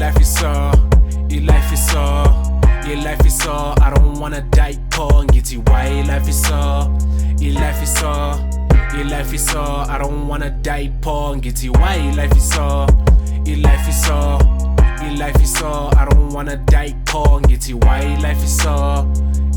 life is so, life is so, life is so. I don't wanna die poor. Ngiti why life is so, life is so, life is so. I don't wanna die poor. Ngiti why life is so, life is so, life is so. I don't wanna die poor. Ngiti why life is so,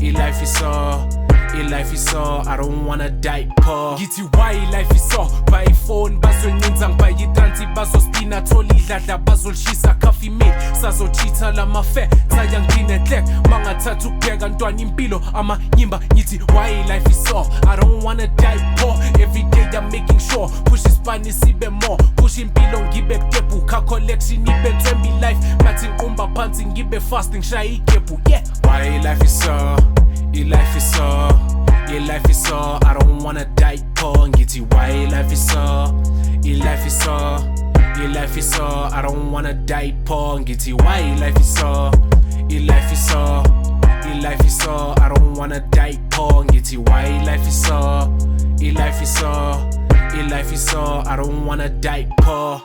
life is so. Life is so, I don't wanna die poor. Ngithi why life is so, by phone bazonyenza ngibayitanzi bazospina thola idladla bazolishisa coffee mate sazochitha lamafe saya nginehle mangathatha ukubheka ntwana impilo amanyimba ngithi why life is so, I don't wanna die poor. Every day I'm making sure push isipani sibe more, push impilo ngibe kutebuka collection ibe thembi life mathi nqumba phansi ngibe fasting shaya igebhu. Yeah, why life is so, life is so, life is so. I don't wanna die poor. Ngiti why life is so, life is so, life is so. I don't wanna die poor. Ngiti why life is so, life is so, life is so. I don't wanna die poor. Ngiti why life is so, life is so, life is so. I don't wanna die poor.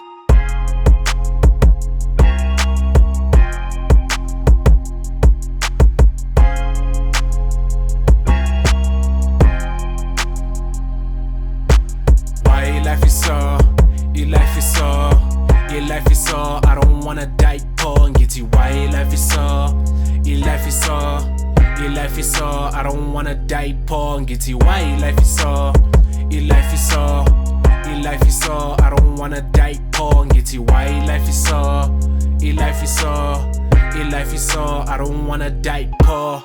Life is so, life is so, life is so. I don't wanna die poor. Ngiti why life is so, life is so, life is so. I don't wanna die poor. Ngiti why life is so, life is so, life is so. I don't wanna die poor. Ngiti why life is so, life is so, life is so. I don't wanna die poor.